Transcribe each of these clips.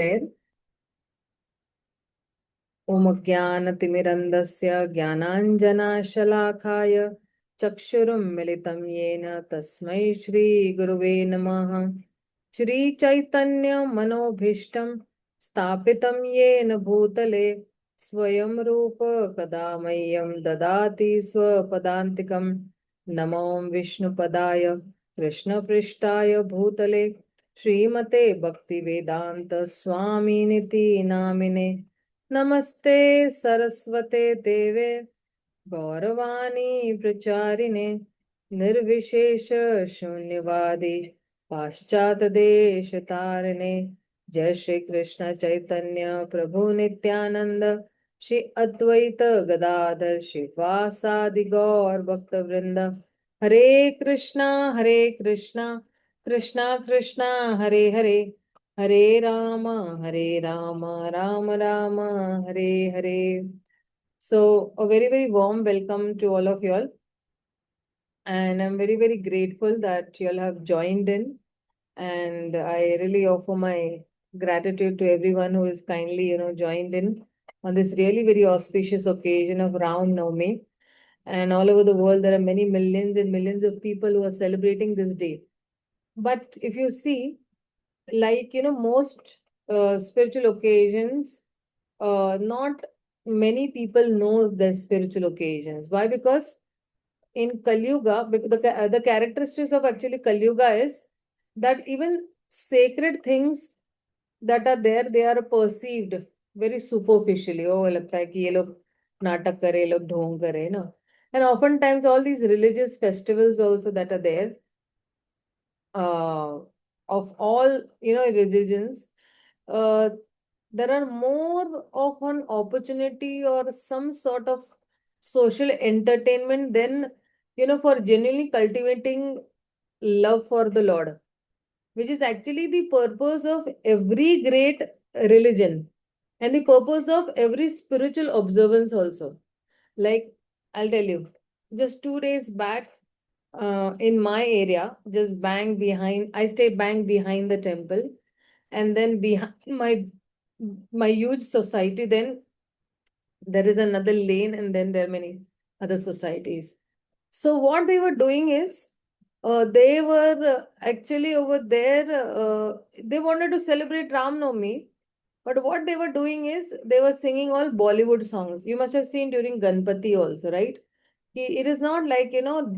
ॐ ज्ञानतिमिरन्धस्य ज्ञानाञ्जनशलाकाय चक्षुरुन्मिलितं येन तस्मै श्रीगुरुवे नमः। श्रीचैतन्यमनोभीष्टं स्थापितं येन भूतले स्वयं रूप कदा मह्यं ददाति स्वपदान्तिकं। नमो विष्णुपदाय कृष्णपृष्ठाय भूतले श्रीमते भक्तिवेदान्त स्वामिनिति नामिने। नमस्ते सरस्वते देवे गौरवाणी प्रचारिणे निर्विशेष शून्यवादी पाश्चात देश तारिणे। जय श्री कृष्ण चैतन्य प्रभु नित्यानंद श्री अद्वैत गदाधर श्रीवासादि गौर भक्त वृंद। हरे कृष्णा कृष्णा कृष्णा हरे हरे, हरे Ram Ram Ram Hare Hare. So, a very, very warm welcome to all of you all. And I'm very, very grateful that you all have joined in. And I really offer my gratitude to everyone who is kindly, joined in on this really very auspicious occasion of Ram Navami. And all over the world, there are many millions and millions of people who are celebrating this day. But if you see, like, most spiritual occasions, not many people know the spiritual occasions. Why? Because in Kali Yuga, the characteristics of actually Kali Yuga is that even sacred things that are there, they are perceived very superficially. Oh, लगता है कि ये लोग नाटक करे, ये लोग ढोंग करे ना. And oftentimes all these religious festivals also that are there, uh, of all religions, uh, there are more of an opportunity or some sort of social entertainment than for genuinely cultivating love for the Lord, which is actually the purpose of every great religion and the purpose of every spiritual observance also. Like, I'll tell you, just 2 days back, in my area, just bang behind, I stay bang behind the temple, and then behind my huge society, then there is another lane, and then there are many other societies. So what they were doing is, they were actually over there. They wanted to celebrate Ram Navami, but what they were doing is they were singing all Bollywood songs. You must have seen during Ganpati also, right? It is not like,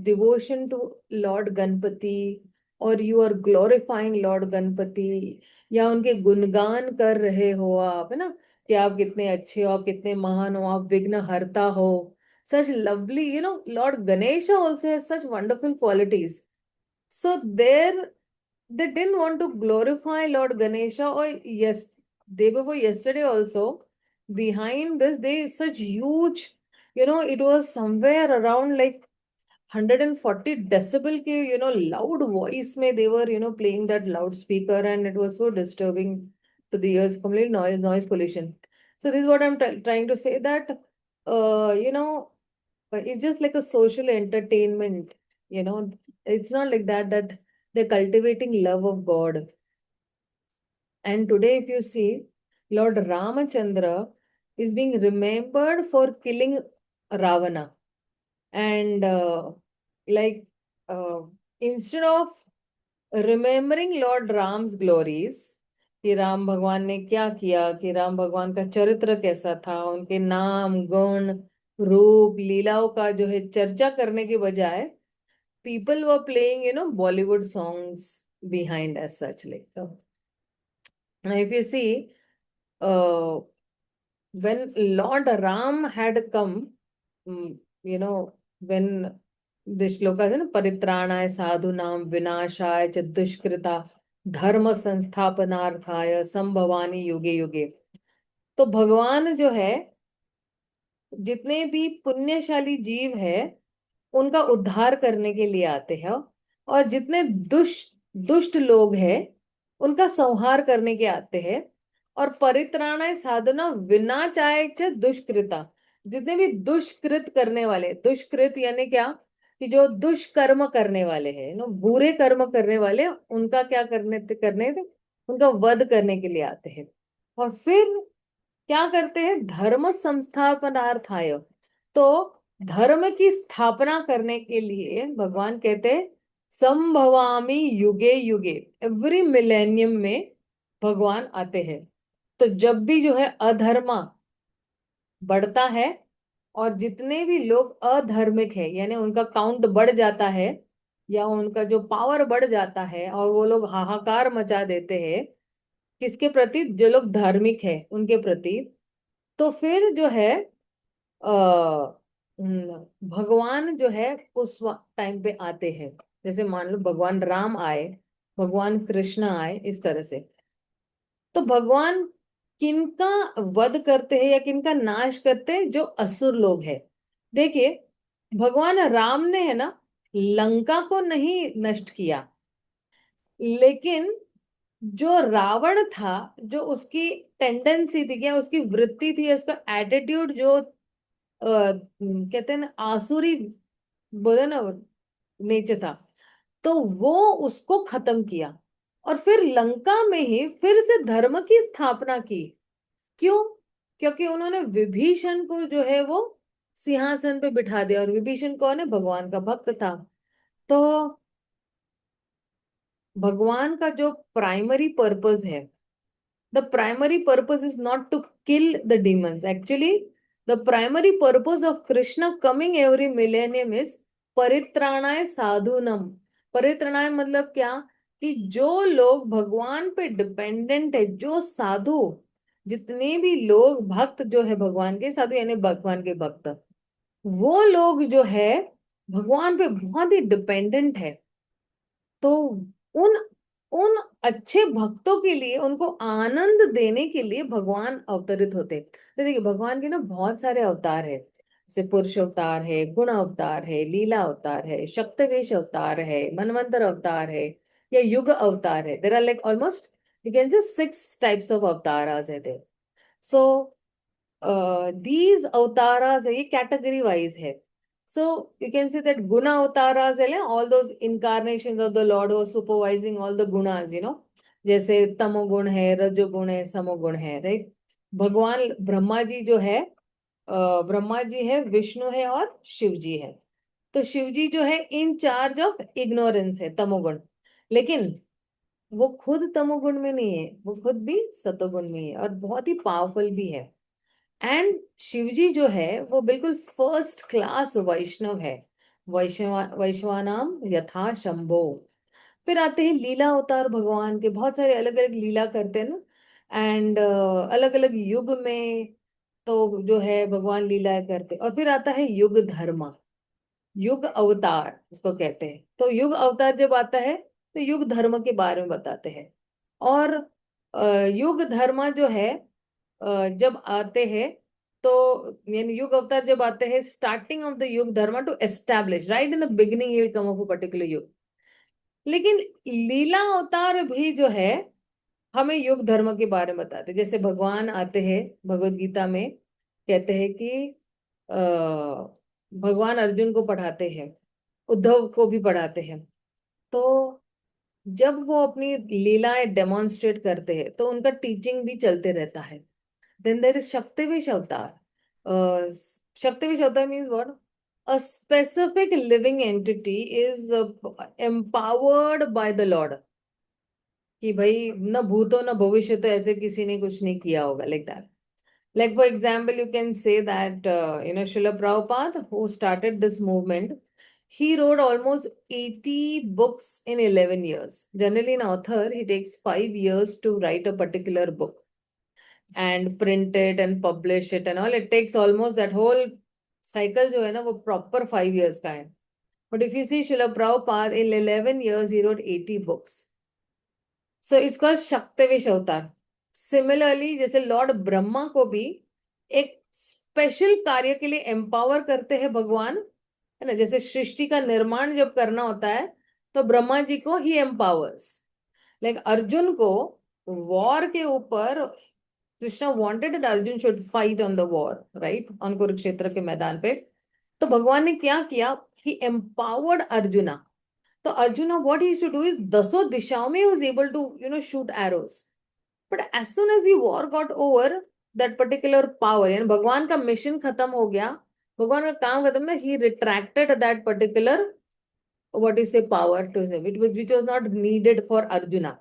devotion to Lord Ganpati, or you are glorifying Lord Ganpati, या उनके गुणगान कर रहे हो आप, है ना, कि आप कितने अच्छे हो, आप कितने महान हो, आप विघ्न हरता हो. Such lovely, Lord Ganesha also has such wonderful qualities. So there, they didn't want to glorify Lord Ganesha. Or yes, day before yesterday also, behind this, they such huge, it was somewhere around like 140 decibel ke, loud voice may they were, playing that loudspeaker, and it was so disturbing to the ears, complete noise pollution. So this is what I'm trying to say, that, it's just like a social entertainment, it's not like that they're cultivating love of God. And today, if you see, Lord Ramachandra is being remembered for killing Ravana. And like, uh, instead of remembering Lord Ram's glories, कि राम भगवान ने क्या किया, कि राम भगवान का चरित्र कैसा था, उनके नाम गुण रूप लीलाओं का जो है चर्चा करने के बजाय, people were playing, Bollywood songs behind as such. Like, now if you see, uh, when Lord Ram had come, when this shloka is, परित्राणाय साधूनां विनाशाय च दुष्कृता धर्म संस्थापनार्थाय संभवानि युगे युगे. तो भगवान जो है, जितने भी पुण्यशाली जीव है, उनका उद्धार करने के लिए आते हैं, और जितने दुष्ट दुष्ट लोग हैं, उनका संहार करने के आते हैं. और परित्राणाय साधना विनाशाय च दुष्कृता, जितने भी दुष्कृत करने वाले, दुष्कृत यानी क्या, कि जो दुष्कर्म करने वाले हैं, बुरे कर्म करने वाले, उनका क्या करने करने थे, उनका वध करने के लिए आते हैं. और फिर क्या करते हैं, धर्म संस्थापनार्थाय। तो धर्म की स्थापना करने के लिए भगवान कहते हैं संभवामि युगे युगे, एवरी मिलेनियम में भगवान आते हैं। तो जब भी जो है अधर्म बढ़ता है और जितने भी लोग अधार्मिक है, यानी उनका काउंट बढ़ जाता है या उनका जो पावर बढ़ जाता है और वो लोग हाहाकार मचा देते हैं किसके प्रति, जो लोग धार्मिक है उनके प्रति, तो फिर जो है भगवान जो है उस टाइम पे आते हैं। जैसे मान लो भगवान राम आए, भगवान कृष्ण आए, इस तरह से। तो भगवान किनका वध करते हैं या किनका नाश करते हैं, जो असुर लोग हैं। देखिए, भगवान राम ने है ना लंका को नहीं नष्ट किया, लेकिन जो रावण था, जो उसकी टेंडेंसी थी, क्या उसकी वृत्ति थी, उसका एटीट्यूड जो कहते हैं ना आसुरी, बोले ना, नेचर था, तो वो उसको खत्म किया। और फिर लंका में ही फिर से धर्म की स्थापना की। क्यों? क्योंकि उन्होंने विभीषण को जो है वो सिंहासन पे बिठा दिया, और विभीषण कौन है, भगवान का भक्त था। तो भगवान का जो प्राइमरी पर्पस है, the primary purpose is not to kill the demons. Actually, the primary purpose of Krishna coming every millennium is परित्राणाय साधुनम। परित्राणाय मतलब क्या, कि जो लोग भगवान पे डिपेंडेंट है, जो साधु, जितने भी लोग भक्त जो है भगवान के, साधु यानी भगवान के भक्त, वो लोग जो है भगवान पे बहुत ही डिपेंडेंट है। तो उन उन अच्छे भक्तों के लिए, उनको आनंद देने के लिए भगवान अवतरित होते। तो देखिए, भगवान के ना बहुत सारे अवतार है, जैसे पुरुष अवतार है, गुण अवतार है, लीला अवतार है, शक्तिवेश अवतार है, मनवंतर अवतार है, या युग अवतार है। There are like almost you can say 6 types of अवतारास है देर। सो these avatars है, ये category wise है। So you can say that guna avatars है, all those incarnations of the Lord who are supervising all the gunas, जैसे तमोगुण है, रजोगुण है, समोगुण है, राइट। भगवान ब्रह्मा जी जो है, ब्रह्मा जी है, विष्णु है और शिव जी है। तो शिव जी जो है इन चार्ज ऑफ इग्नोरेंस है, तमोगुण। लेकिन वो खुद तमोगुण में नहीं है, वो खुद भी सतोगुण में है और बहुत ही पावरफुल भी है। एंड शिवजी जो है वो बिल्कुल फर्स्ट क्लास वैष्णव है। वैश्वानाम यथा शंभो। फिर आते हैं लीला अवतार, भगवान के बहुत सारे अलग अलग लीला करते हैं ना, एंड अलग अलग युग में तो जो है भगवान लीला करते। और फिर आता है युग धर्म, युग अवतार उसको कहते हैं। तो युग अवतार जब आता है तो युग धर्म के बारे में बताते हैं। और युग धर्म जो है जब आते हैं, तो यानी युग अवतार जब आते हैं, starting of the yuga dharma to establish, right in the beginning ही will come of a particular yuga. लेकिन लीला अवतार भी जो है हमें युग धर्म के बारे में बताते हैं। जैसे भगवान आते हैं भगवत गीता में, कहते हैं कि भगवान अर्जुन को पढ़ाते हैं, उद्धव को भी पढ़ाते हैं। तो जब वो अपनी लीलाएं डेमोन्स्ट्रेट करते हैं तो उनका टीचिंग भी चलते रहता है। Then there is Shaktivish avatar. Shaktivish avatar means what? A specific living entity is empowered by the Lord. कि भाई न भूतो न भविष्य, तो ऐसे किसी ने कुछ नहीं किया होगा, like that. Like for example, you can say that Srila Prabhupada, who started this movement, he wrote almost 80 books in 11 years. Generally, an author, he takes 5 years to write a particular book and print it and publish it and all. It takes almost that whole cycle जो है ना वो proper 5 years का है. But if you see Srila Prabhupada, in 11 years he wrote 80 books. So it's called शक्तिवेश अवतार. Similarly, जैसे Lord Brahma को भी एक स्पेशल कार्य के लिए एम्पावर करते हैं भगवान, है ना। जैसे सृष्टि का निर्माण जब करना होता है तो ब्रह्मा जी को ही एम्पावर्स। लाइक अर्जुन को वॉर के ऊपर, Krishna wanted that Arjun should fight on the war, right, on Kurukshetra के मैदान पे। तो भगवान ने क्या किया, ही एम्पावर्ड अर्जुना। तो Arjuna what he to do is दसों दिशाओं में was able to shoot arrows. But as soon as the war got over, that particular power, यानी भगवान का मिशन खत्म हो गया, भगवान का काम खत्म ना, he retracted that particular what is a power to him which was not needed for Arjuna.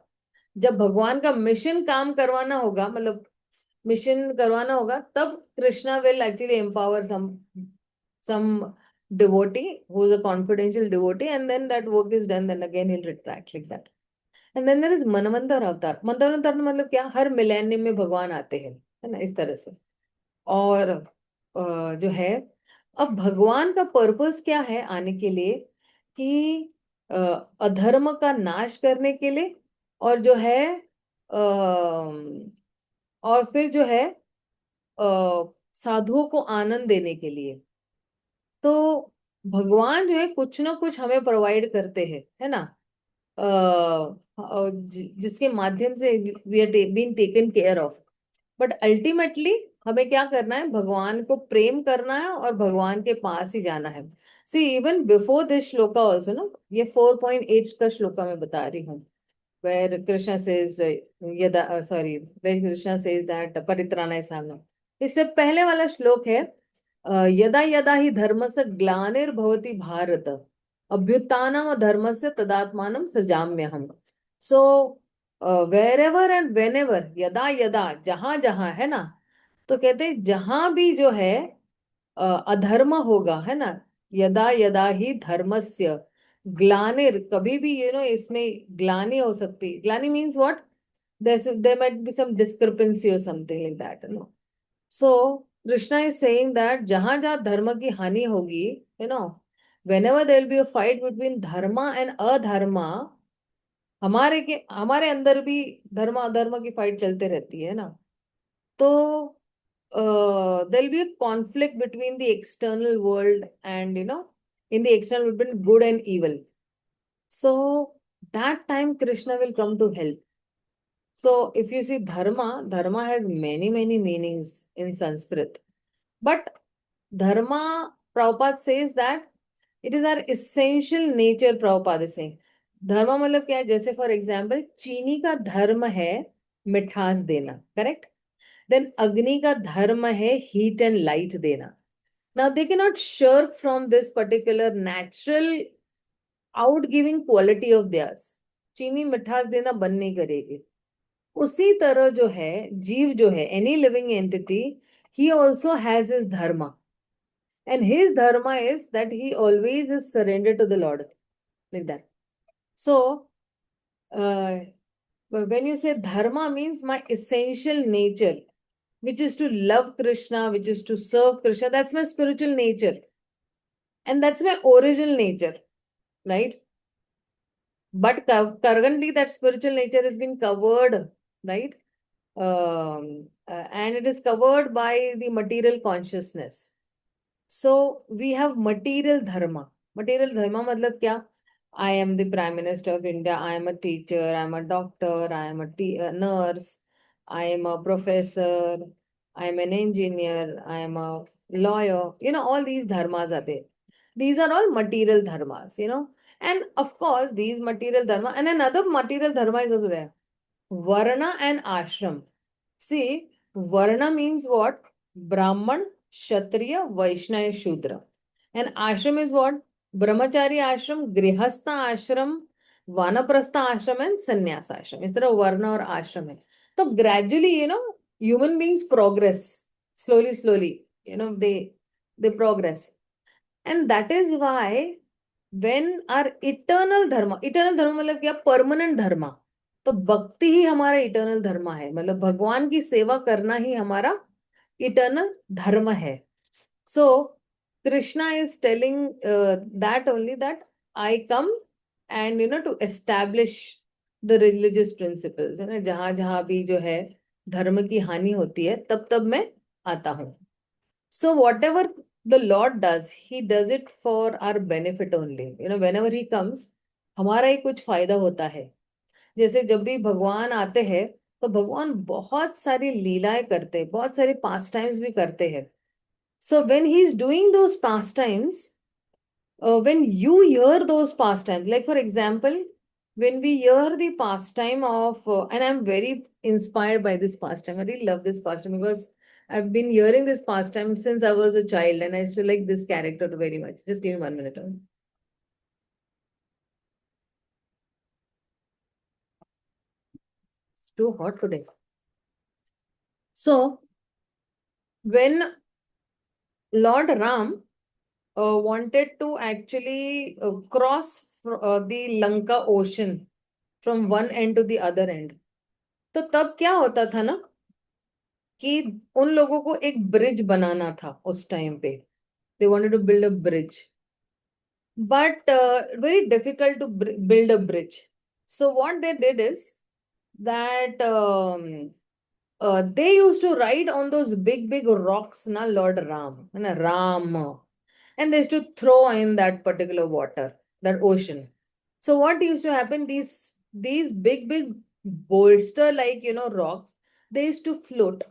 जब भगवान का मिशन काम करवाना होगा, मतलब मिशन करवाना होगा, तब Krishna will actually empower some devotee who is a confidential devotee, and then that work is done, then again he'll retract like that. And then there is मनवंतर अवतार. मनवंतर मतलब क्या, हर मिलेनियम में भगवान आते हैं, है ना, इस तरह से. और जो है, अब भगवान का पर्पस क्या है आने के लिए, कि अ, अधर्म का नाश करने के लिए, और जो है और फिर जो है साधुओं को आनंद देने के लिए. तो भगवान जो है कुछ ना कुछ हमें प्रोवाइड करते हैं, है ना, जिसके माध्यम से we are being taken care of. But ultimately हमें क्या करना है, भगवान को प्रेम करना है और भगवान के पास ही जाना है. See even before this shloka also ना, ये 4.8 का श्लोका मैं बता रही हूँ, where Krishna says where Krishna says that परित्राणाय साधनम. इससे पहले वाला श्लोक है यदा यदा ही धर्मस्य ग्लानिर्भवति भारत अभ्युत्थानम धर्मस्य तदात्मानं सृजाम्यहम्. सो वेरेवर एंड वेनेवर, यदा यदा, जहां जहां, है ना, तो कहते हैं जहां भी जो है अधर्म होगा, है ना, यदा यदा ही धर्मस्य ग्लानिर, कभी भी इसमें ग्लानि हो सकती. ग्लानि means what, there might be some discrepancy or something like that, so Krishna is saying that जहां जहां धर्म की हानि होगी, whenever there will be a fight between dharma and adharma, हमारे अंदर भी धर्म अधर्म की फाइट चलते रहती है ना. तो there will be a conflict between the external world and in the external between good and evil. So that time Krishna will come to help. So if you see dharma has many meanings in Sanskrit. But dharma, Prabhupada says that it is our essential nature. Prabhupada is saying धर्म मतलब क्या है, जैसे for example चीनी का धर्म है मिठास देना, करेक्ट. देन अग्नि का धर्म है हीट एंड लाइट देना. Now they can not shirk from this particular natural out giving quality of theirs. चीनी मिठास देना बंद नहीं करेगी. उसी तरह जो है जीव जो है, any living entity, he also has his dharma, and his dharma is that he always is surrendered to the Lord, like that. So when you say dharma means my essential nature, which is to love Krishna, which is to serve Krishna, that's my spiritual nature, and that's my original nature, right? But currently that spiritual nature has been covered, right? And it is covered by the material consciousness. So we have material dharma. Material dharma matlab kya? I am the Prime Minister of India. I am a teacher. I am a doctor. I am a nurse. I am a professor. I am an engineer. I am a lawyer. All these dharmas are there. These are all material dharmas. And of course, these material dharma, and another material dharma is also there. Varna and ashram. See, Varna means what? Brahman, Kshatriya, Vaishnav, Shudra. And ashram is what? Brahmachari ashram, Grihastha ashram, Vanaprastha ashram and Sannyas ashram. इस तरह वर्ण और आश्रम है. तो gradually, human beings progress slowly. They progress. And that is why when our eternal dharma मतलब क्या? Permanent dharma. तो भक्ति ही हमारा इटर्नल धर्म है, मतलब भगवान की सेवा करना ही हमारा इटर्नल धर्म है. So Krishna is telling that only that I come and to establish the religious principles, है ना. जहां जहां भी जो है धर्म की हानि होती है, तब तब मैं आता हूं. So whatever the lord does, he does it for our benefit only. Whenever he comes, हमारा ही कुछ फायदा होता है. जैसे जब भी भगवान आते हैं, तो भगवान बहुत सारी लीलाएं करते हैं, बहुत सारे पास टाइम्स भी करते हैं. So when he is doing those pass times, when you here those pass times, like for example when we hear the pastime of, and I'm very inspired by this pastime. I really love this pastime because I've been hearing this pastime since I was a child, and I used to like this character very much. Just give me 1 minute. It's too hot today. So, when Lord Ram wanted to actually cross the Lanka Ocean from one end to the other end, तो तब क्या होता था ना कि उन लोगों को एक ब्रिज बनाना था उस टाइम पे. They wanted to build a bridge, but very difficult to build a bridge. So what they did is that they used to ride on those big, big rocks, na Lord Ram, na Ram, and they used to throw in that particular water, that ocean. So what used to happen? These big, big bolster like rocks, they used to float.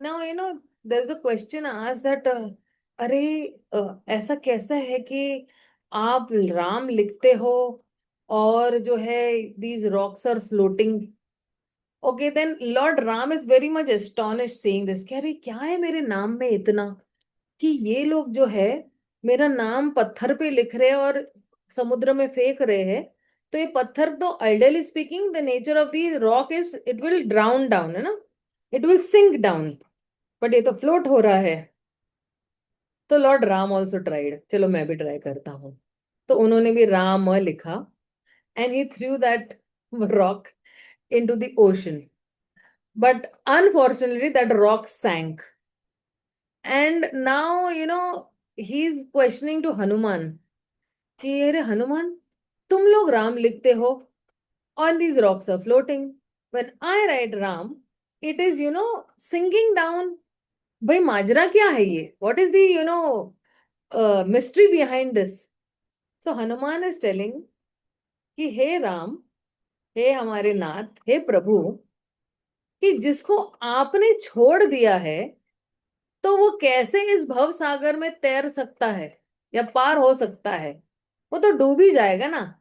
Now there's a question asked that अरे ऐसा कैसा है कि आप राम लिखते हो और जो है these rocks are floating. Okay, then Lord Ram is very much astonished seeing this. कि अरे क्या है मेरे नाम में इतना कि ये लोग जो है मेरा नाम पत्थर पे लिख रहे हैं और समुद्र में फेंक रहे हैं. तो ये पत्थर तो ideally speaking the nature of the rock is it will drown down, है ना, it will sink down, but ये तो फ्लोट हो रहा है. तो लॉर्ड राम ऑल्सो ट्राइड, चलो मैं भी ट्राई करता हूँ. तो उन्होंने भी राम लिखा and he through that rock into the ocean. But unfortunately, that rock sank. And now, he's questioning to Hanuman कि अरे हनुमान, तुम लोग राम लिखते हो on these rocks are floating. When I write Ram, it is, sinking down. भाई माजरा क्या है ये? What is the, mystery behind this? So Hanuman is telling कि हे राम, हे हमारे नाथ, हे प्रभु, कि जिसको आपने छोड़ दिया है तो वो कैसे इस भव सागर में तैर सकता है या पार हो सकता है? वो तो डूब ही जाएगा ना.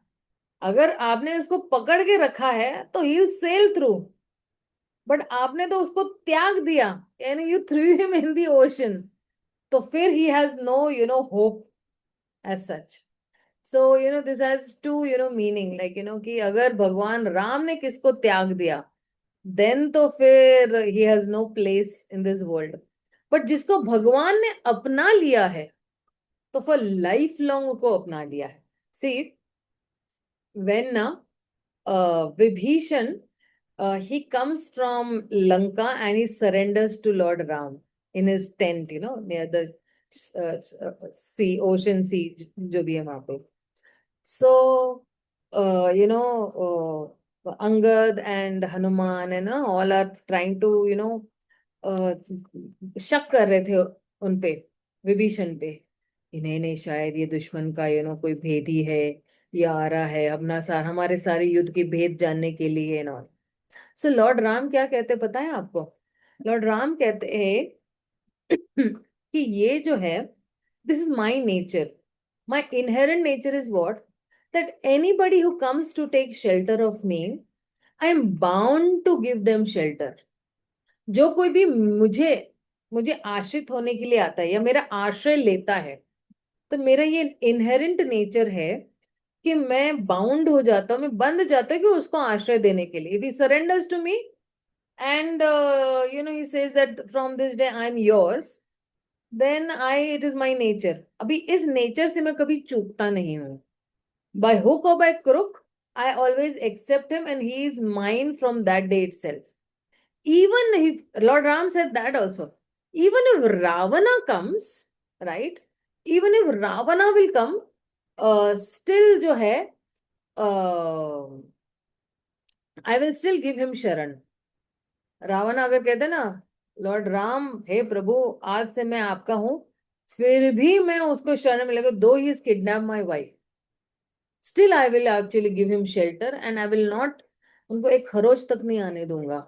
अगर आपने उसको पकड़ के रखा है तो ही सेल थ्रू, बट आपने तो उसको त्याग दिया, यानी you threw him in the ocean. तो फिर he has no hope as such. So this has two meaning, like कि अगर भगवान राम ने किसको त्याग दिया देन तो फिर he has no place in this world. But जिसको भगवान ने अपना लिया है तो फॉर लाइफ लॉन्ग को अपना लिया है. See when Vibhishan he comes from Lanka and he surrenders to Lord Ram in his tent, near the sea, ocean sea, जो भी है वहां पे. So, Angad and Hanuman and all are trying to, uh, शक कर रहे थे उन पे, विभीषण पे. इन्हें नहीं, शायद ये दुश्मन का कोई भेदी है, ये आ रहा है अपना हमारे सारे युद्ध के भेद जानने के लिए ना. सो लॉर्ड राम क्या कहते पता है आपको? लॉर्ड राम कहते हैं कि ये जो है, this is my nature. My inherent nature is what, that anybody who comes to take shelter of me, I am bound to give them shelter. जो कोई भी मुझे मुझे आश्रित होने के लिए आता है या मेरा आश्रय लेता है, तो मेरा ये इनहेरेंट नेचर है कि मैं बाउंड हो जाता हूँ, मैं बंध जाता हूँ कि उसको आश्रय देने के लिए. If he surrenders to me and he says that from this day I am yours, then it is my nature. अभी इस नेचर से मैं कभी चूकता नहीं हूँ. By hook or by crook, I always accept him and he is mine from that day itself. Even if Lord Ram said that also, even if Ravana comes, right, even if Ravana will come, still जो है, I will still give him sharan. Ravan अगर कहते ना Lord Ram, हे प्रभु आज से मैं आपका हूं, फिर भी मैं उसको शरण में लेकर, though he kidnap my wife, still I will actually give him shelter and I will not, उनको एक खरोच तक नहीं आने दूंगा.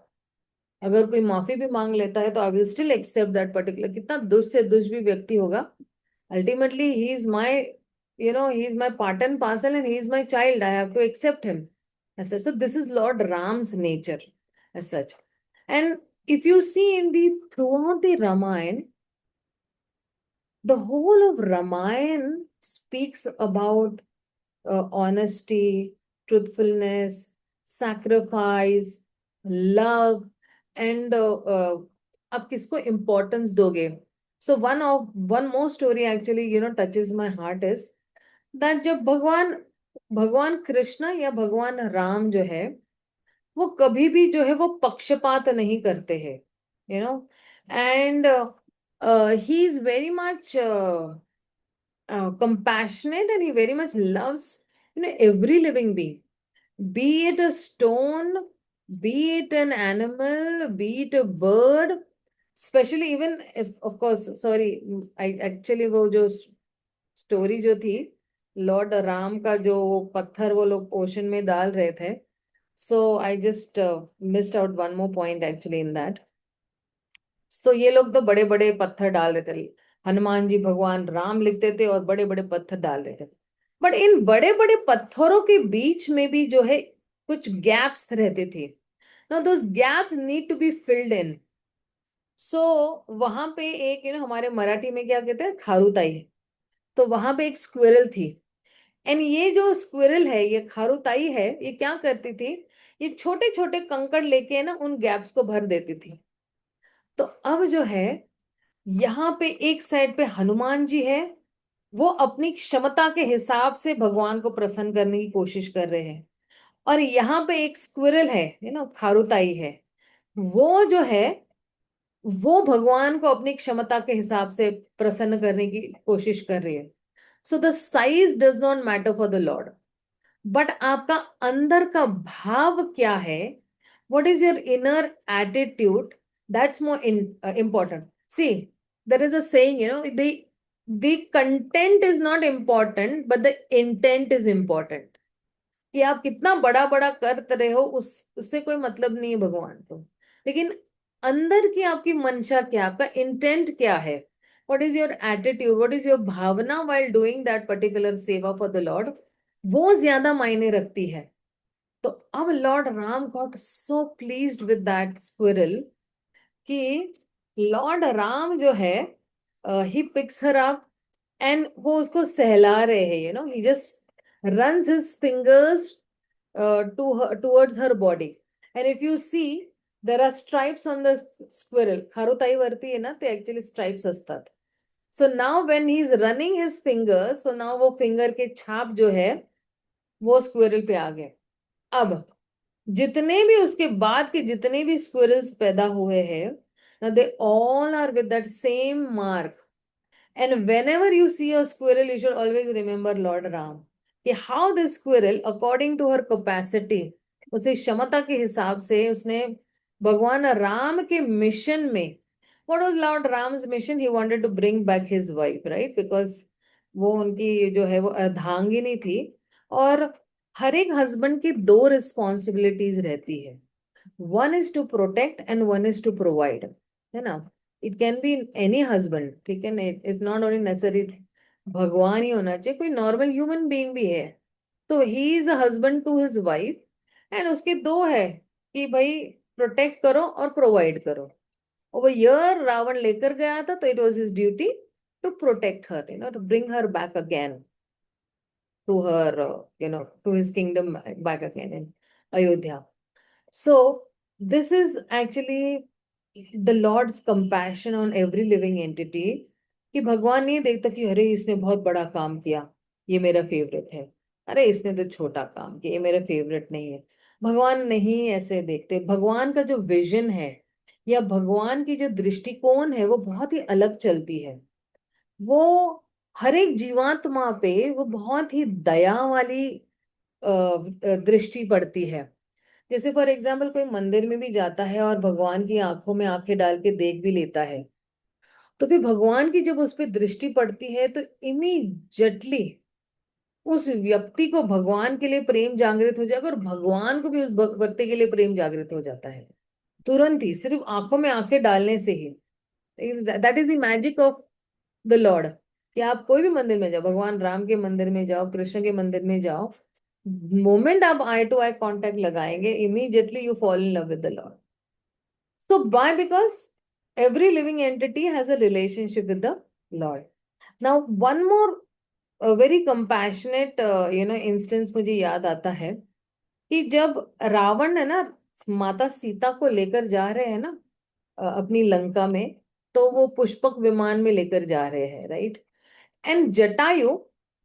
अगर कोई माफी भी मांग लेता है तो I will still accept that particular, कितना दुष्ट से दुष्ट भी व्यक्ति होगा, ultimately he is my he is my part and parcel and he is my child. I have to accept him as such. So this is Lord Ram's nature as such. And if you see in the throughout the Ramayana, the whole of Ramayana speaks about honesty, truthfulness, sacrifice, love, and आप किसको importance दोगे? So one more story actually touches my heart is that जब भगवान भगवान कृष्ण या भगवान राम जो है वो कभी भी जो है वो पक्षपात नहीं करते हैं, and he is very much compassionate, and he very much loves every living being, be it a stone, be it an animal, be it a bird, especially even if, of course, sorry, I actually वो जो story जो थी Lord Ram का जो वो पत्थर वो लोग ओशन में डाल रहे थे, so I just missed out one more point actually in that. तो ये लोग तो बड़े बड़े पत्थर डाल रहे थे, हनुमान जी भगवान राम लिखते थे और बड़े बड़े पत्थर डाल रहे थे. बट इन बड़े बड़े पत्थरों के बीच में भी जो है कुछ गैप्स रहते थे. Now those gaps need to be filled in. So वहां पे एक हमारे मराठी में क्या कहते हैं, खारुताई. तो वहां पे एक स्क्विरल थी, एंड ये जो स्क्विरल है, ये खारुताई है, ये क्या करती थी, ये छोटे छोटे कंकड़ लेके ना उन गैप्स को भर देती थी. तो अब जो है यहाँ पे एक साइड पे हनुमान जी है, वो अपनी क्षमता के हिसाब से भगवान को प्रसन्न करने की कोशिश कर रहे हैं. और यहाँ पे एक स्क्विरल है, खारुताई है, वो जो है वो भगवान को अपनी क्षमता के हिसाब से प्रसन्न करने की कोशिश कर रही है. So the size does not matter for the Lord, but आपका अंदर का भाव क्या है, what is your inner attitude, that's more important. See, there is a saying, the content is not important but the intent is important. कि आप कितना बड़ा बड़ा कर रहे हो उससे कोई मतलब नहीं है भगवान को, लेकिन अंदर की आपकी मंशा क्या, आपका इंटेंट क्या है, what is your attitude, what is your भावना while डूइंग दैट पर्टिकुलर सेवा फॉर द लॉर्ड, वो ज्यादा मायने रखती है. तो अब lord Ram got so pleased with that squirrel कि लॉर्ड राम जो है he picks her up and वो उसको सहला रहे हैं, he just runs his fingers towards her body. And if you see, there are stripes on the squirrel. खारुताई वरती है ना, ते actually stripes असतात. So now when he is running his fingers, so now वो finger के छाप जो है वो squirrel पे आ गए. अब जितने भी उसके बाद के जितने भी squirrels पैदा हुए हैं, now they all are with that same mark. And whenever you see a squirrel, you should always remember Lord Ram. कि how this squirrel, according to her capacity, उसे क्षमता के हिसाब से उसने भगवान राम के मिशन में, what was Lord Ram's mission? He wanted to bring back his wife, right? Because वो उनकी जो है वो अर्धांगिनी थी, और हर एक हस्बैंड की दो रिस्पॉन्सिबिलिटीज रहती है. One is to protect and one is to provide, है ना. It can be any husband, ठीक है ना, इट्स नॉट ओनली नेसेसरी भगवान ही होना चाहिए, कोई नॉर्मल ह्यूमन बीइंग भी है. तो he is a husband to his wife, and उसके दो है कि भाई प्रोटेक्ट करो और प्रोवाइड करो. और वो यर रावण लेकर गया था, तो it was his duty to protect her, to bring her back again to her, to his kingdom back again in Ayodhya. So this is actually the Lord's compassion on every living entity. कि भगवान नहीं देखता कि अरे इसने बहुत बड़ा काम किया, ये मेरा फेवरेट है, अरे इसने तो छोटा काम किया, ये मेरा फेवरेट नहीं है. भगवान नहीं ऐसे देखते. भगवान का जो विजन है या भगवान की जो दृष्टिकोण है वो बहुत ही अलग चलती है. वो हर एक जीवात्मा पे वो बहुत ही दया वाली दृष्टि पड़ती है. जैसे फॉर एग्जाम्पल कोई मंदिर में भी जाता है और भगवान की आंखों में आंखें डाल के देख भी लेता है, तो फिर भगवान की जब उस पर दृष्टि पड़ती है तो इमीडिएटली उस व्यक्ति को भगवान के लिए प्रेम जागृत हो जाएगा, और भगवान को भी उस व्यक्ति के लिए प्रेम जागृत हो जाता है तुरंत ही, सिर्फ आंखों में आंखें डालने से ही. That is the magic of the Lord. कि आप कोई भी मंदिर में जाओ, भगवान राम के मंदिर में जाओ, कृष्ण के मंदिर में जाओ, मोमेंट आप आई टू आई कांटेक्ट लगाएंगे, immediately you fall in love with the Lord. So why? Because every living entity has a relationship with the Lord. Now, one more very compassionate, instance मुझे याद आता है कि जब रावण है ना माता सीता को लेकर जा रहे हैं ना अपनी लंका में, तो वो पुष्पक विमान में लेकर जा रहे हैं, right? And Jatayu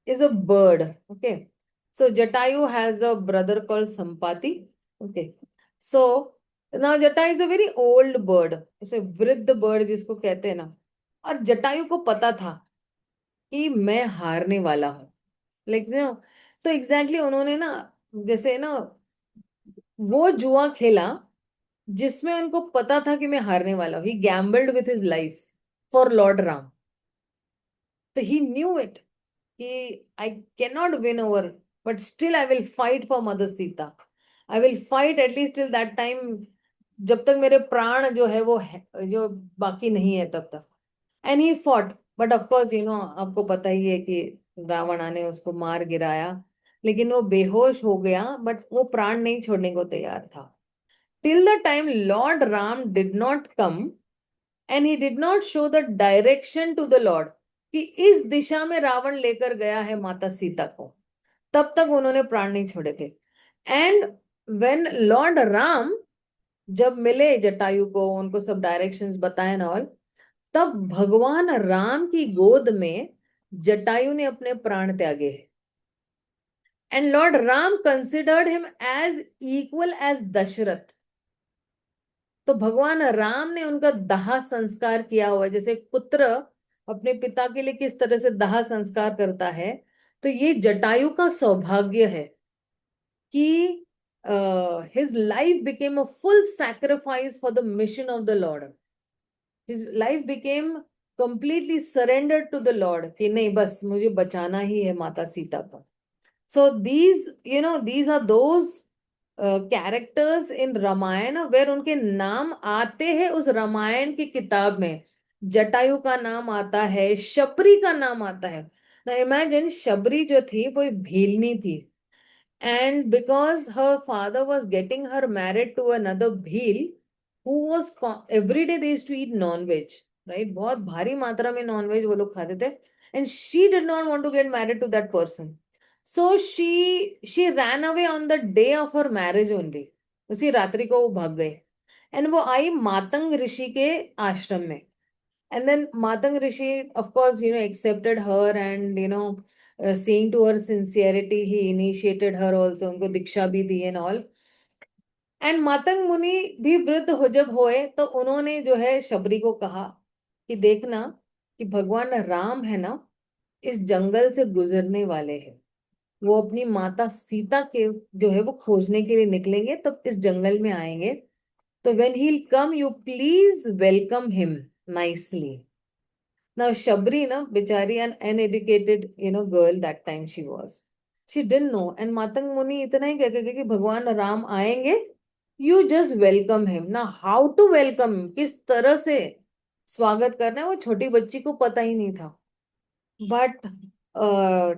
is a bird. Okay. So Jatayu has a brother called Sampati. Okay. So now Jata is a very old bird. इसे वृद्ध bird जिसको कहते हैं ना. और जटायु को पता था कि मैं हारने वाला हूँ. Like, तो एग्जैक्टली उन्होंने ना, जैसे ना, वो जुआ खेला जिसमें उनको पता था कि मैं हारने वाला हूँ. He gambled with his life for Lord Ram. तो ही न्यू इट कि I cannot win over, but still I will fight for Mother Sita. I will fight at least till that time, जब तक मेरे प्राण जो है वो है, जो बाकी नहीं है तब तक. And he fought, but of course आपको पता ही है कि रावण ने उसको मार गिराया, लेकिन वो बेहोश हो गया, बट वो प्राण नहीं छोड़ने को तैयार था. Till the time Lord Ram did not come and he did not show the direction to the Lord कि इस दिशा में रावण लेकर गया है माता सीता को, तब तक उन्होंने प्राण नहीं छोड़े थे. एंड व्हेन लॉर्ड राम जब मिले जटायु को, उनको सब डायरेक्शंस बताए ना ऑल, तब भगवान राम की गोद में जटायु ने अपने प्राण त्यागे हैं. And lord Ram considered him as equal as Dasharath. तो भगवान राम ने उनका दाह संस्कार किया हुआ है, जैसे पुत्र अपने पिता के लिए किस तरह से दाह संस्कार करता है, तो ये जटायु का सौभाग्य है कि his life became a full sacrifice for the mission of the Lord. His life became completely surrendered to the Lord कि नहीं, बस मुझे बचाना ही है माता सीता का. So these are those characters in Ramayana were उनके नाम आते हैं उस रामायण की किताब में. जटायु का नाम आता है, शबरी का नाम आता है. ना इमेजिन, शबरी जो थी वो एक भीलनी थी, and because her father was getting her married to another bhil who was every day they used to eat non-veg, right? बहुत भारी मात्रा में non-veg वो लोग खाते थे, and she did not want to get married to that person. So she ran away on the day of her marriage only. उसी रात्रि को वो भाग गए, and वो आई मातंग ऋषि के आश्रम में. And then Matang Rishi, of course, accepted her, and seeing to her sincerity, he initiated her also. उनको दीक्षा भी दी and all. And मातंग मुनि भी वृद्ध हो जब होए, तो उन्होंने जो है शबरी को कहा कि देखना कि भगवान राम है ना, इस जंगल से गुजरने वाले हैं. वो अपनी माता सीता के जो है वो खोजने के लिए निकलेंगे, तब इस जंगल में आएंगे. तो when he'll come, you please welcome him nicely. Now, Shabri, na, bichari, an uneducated, girl that time she was. She didn't know. And Matang Muni इतना ही कह के कि भगवान राम आएंगे, you just welcome him. Now, how to welcome him? किस तरह से स्वागत करना है, वो छोटी बच्ची को पता ही नहीं था. But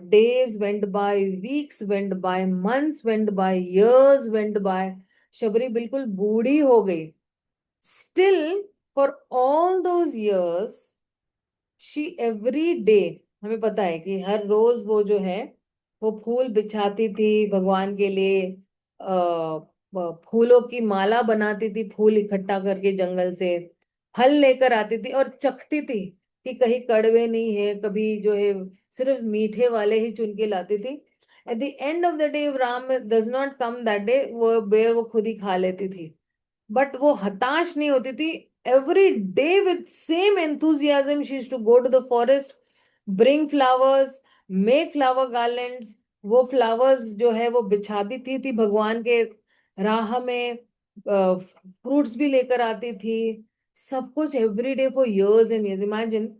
days went by, weeks went by, months went by, years went by. Shabari बिल्कुल बूढ़ी हो गई. Still, for all those years, she every day, हमें पता है कि हर रोज वो जो है वो फूल बिछाती थी भगवान के लिए, फूलों की माला बनाती थी, फूल इकट्ठा करके जंगल से फल लेकर आती थी और चखती थी कि कहीं कड़वे नहीं है, कभी जो है सिर्फ मीठे वाले ही चुन के लाती थी. At the end of the day Ram does not come that day, वो बेर वो खुद ही खा लेती थी, बट वो हताश नहीं होती थी. Every day with same enthusiasm she used to go to the forest, bring flowers, make flower garlands. वो flowers जो है वो बिछा भी थी भगवान के राह में, फ्रूट्स भी लेकर आती थी, सब कुछ every day for years and years. Imagine,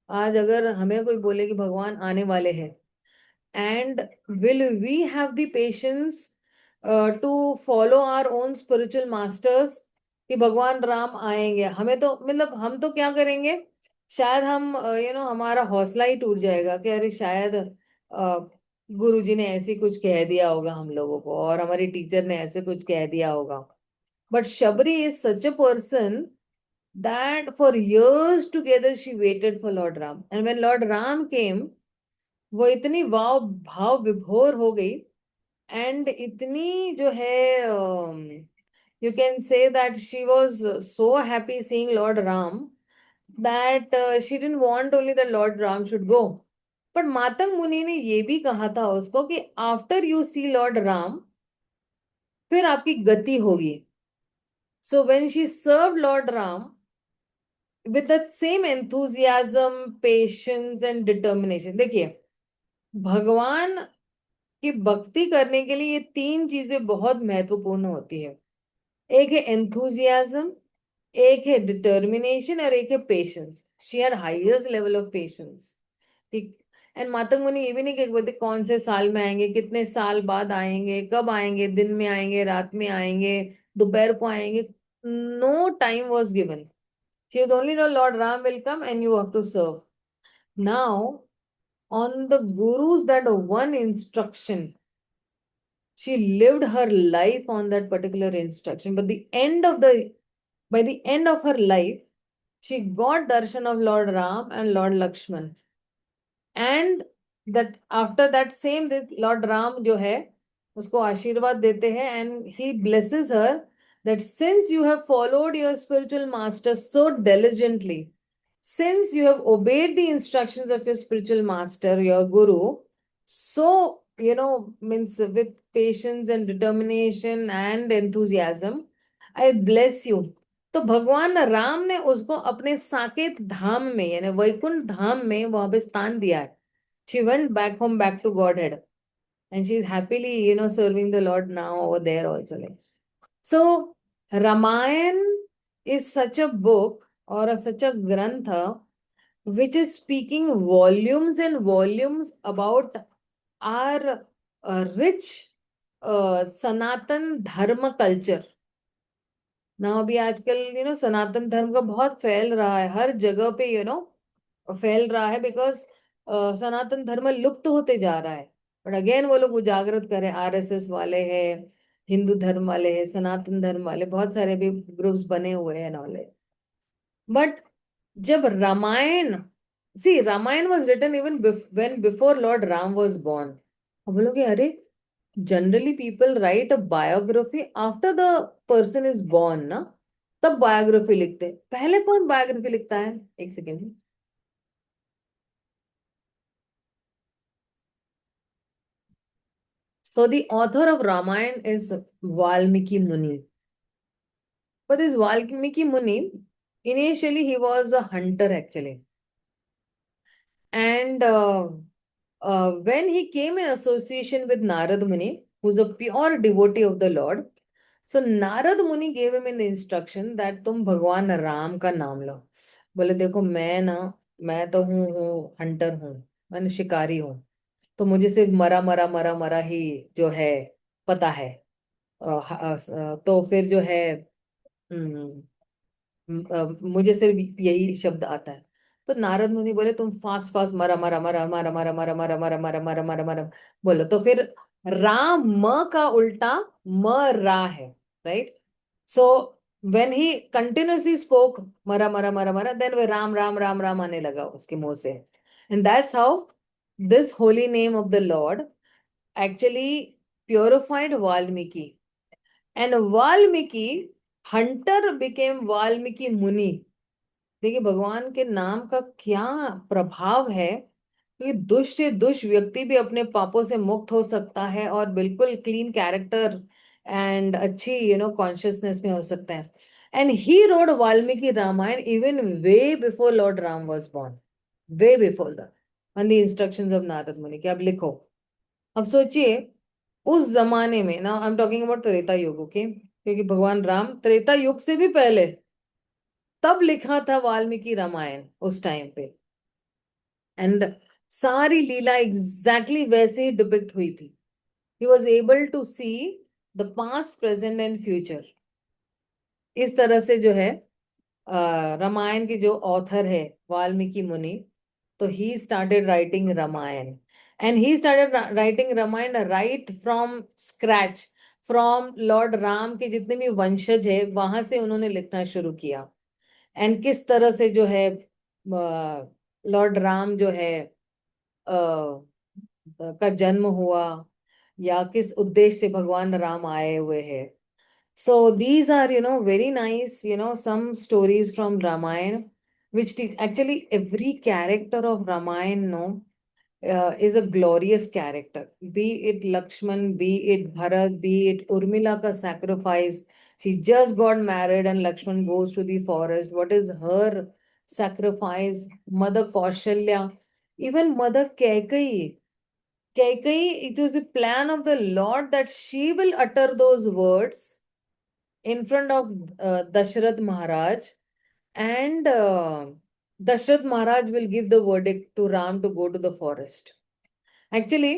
आज अगर हमें कोई बोले कि भगवान आने वाले हैं, and will we have the patience to follow our own spiritual masters कि भगवान राम आएंगे, हमें तो मतलब हम तो क्या करेंगे शायद हम हमारा हौसला ही टूट जाएगा कि अरे शायद गुरुजी ने ऐसे कुछ कह दिया होगा हम लोगों को, और हमारी टीचर ने ऐसे कुछ कह दिया होगा. But Shabari is such a person that for years together she waited for Lord Ram. And when Lord Ram came, वो इतनी वाव भाव विभोर हो गई, एंड इतनी जो है, you can say that she was so happy seeing Lord Ram that she didn't want only that Lord Ram should go. But Matang Muni ने ये भी कहा था उसको कि after you see lord Ram फिर आपकी गति होगी. So when she serve lord Ram with that same enthusiasm, patience and determination. देखिए, भगवान की भक्ति करने के लिए ये तीन चीजें बहुत महत्वपूर्ण होती है. एक है enthusiasm, एक है determination और एक है patience. She had highest level of patience. ठीक. एंड मातंग मुनि ये भी नहीं कह बोलते कौन से साल में आएंगे, कितने साल बाद आएंगे, कब आएंगे, दिन में आएंगे, रात में आएंगे, दोपहर को आएंगे. No time was given. She was only told Lord Ram will come and you have to serve. Now, on the Guru's that one instruction, she lived her life on that particular instruction. But by the end of her life, she got darshan of Lord Ram and Lord Lakshman. And that after that same Lord Ram जो है उसको आशीर्वाद देते हैं, and he blesses her that since you have followed your spiritual master so diligently, since you have obeyed the instructions of your spiritual master, your guru, so means with patience and determination and enthusiasm, I bless you. तो भगवान राम ने उसको अपने साकेत धाम में यानी वैकुंठ धाम में वहां पे स्थान दिया है. She went back home, back to Godhead, and she's happily serving the Lord now over there also. Like. So Ramayan is such a book or such a grantha which is speaking volumes and volumes about our rich Sanatan Dharma culture. ना अभी आजकल सनातन धर्म का बहुत फैल रहा है हर जगह पे फैल रहा है, बिकॉज सनातन धर्म लुप्त होते जा रहा है. बट अगेन वो लोग उजागरत करें, आरएसएस वाले हैं, हिंदू धर्म वाले हैं, सनातन धर्म वाले, बहुत सारे भी ग्रुप्स बने हुए हैं नॉले. बट जब Ramayana, see Ramayana was written even when before Lord Ram was born. हम बोलोगे अरे generally people write a biography after the person is born ना, तब बायोग्राफी लिखते. पहले कौन बायोग्राफी लिखता है? एक second. So the author of Ramayana is Valmiki Muni. But this Valmiki Muni, initially he was a hunter actually. And when he came in association with Narad Muni, who's a pure devotee of the Lord, so Narad Muni gave him in the instruction that तुम भगवान राम का नाम लो. बोले देखो मैं तो हूँ Hunter हूँ, मैं शिकारी हूँ, तो मुझे सिर्फ मरा मरा मरा मरा ही जो है पता है. तो फिर जो है मुझे सिर्फ यही शब्द आता है. तो नारद मुनि बोले तुम फास्ट फास्ट मरा मरा मरा मरा मरा मरा मरा मरा मरा मरा मरा मरा बोलो. तो फिर राम म का उल्टा म रा है, right. So when he continuously spoke मरा मरा मरा मरा, देन वे राम राम राम राम आने लगा उसके मुंह से. And that's how this holy name of the Lord actually purified Valmiki. And Valmiki, hunter became Valmiki Muni. देखिए भगवान के नाम का क्या प्रभाव है, क्योंकि दुष्ट से दुष्ट व्यक्ति भी अपने पापों से मुक्त हो सकता है और बिल्कुल क्लीन कैरेक्टर एंड अच्छी कॉन्शियसनेस में हो सकता है. And he wrote Valmiki Ramayana even way before Lord Ram was born, way before the on the instructions of Narad Muni कि अब लिखो. अब सोचिए उस जमाने में, ना I am talking about Treta युग, ओके, क्योंकि भगवान राम त्रेता युग से भी पहले तब लिखा था वाल्मीकि रामायण उस टाइम पे. एंड सारी लीला एग्जैक्टली वैसे ही डिपिक्ट हुई थी. He was able to see the past present and future. इस तरह से जो है रामायण के जो ऑथर है वाल्मीकि मुनि, तो he started writing Ramayana, and he started writing Ramayana right from scratch, from lord Ram के जितने भी वंशज है वहां से उन्होंने लिखना शुरू किया। एंड किस तरह से जो है लॉर्ड राम जो है का जन्म हुआ, या किस उद्देश्य से भगवान राम आए हुए हैं। So these are, very nice, some stories from Ramayana, which teach actually every character of Ramayana, is a glorious character. Be it Lakshman, be it Bharat, be it Urmila ka sacrifice. She just got married and Lakshman goes to the forest. What is her sacrifice? Mother Kaushalya, even Mother Kaikeyi. Kaikeyi, it was the plan of the Lord that she will utter those words in front of Dashrath Maharaj, and Dashrath Maharaj will give the verdict to Ram to go to the forest. Actually,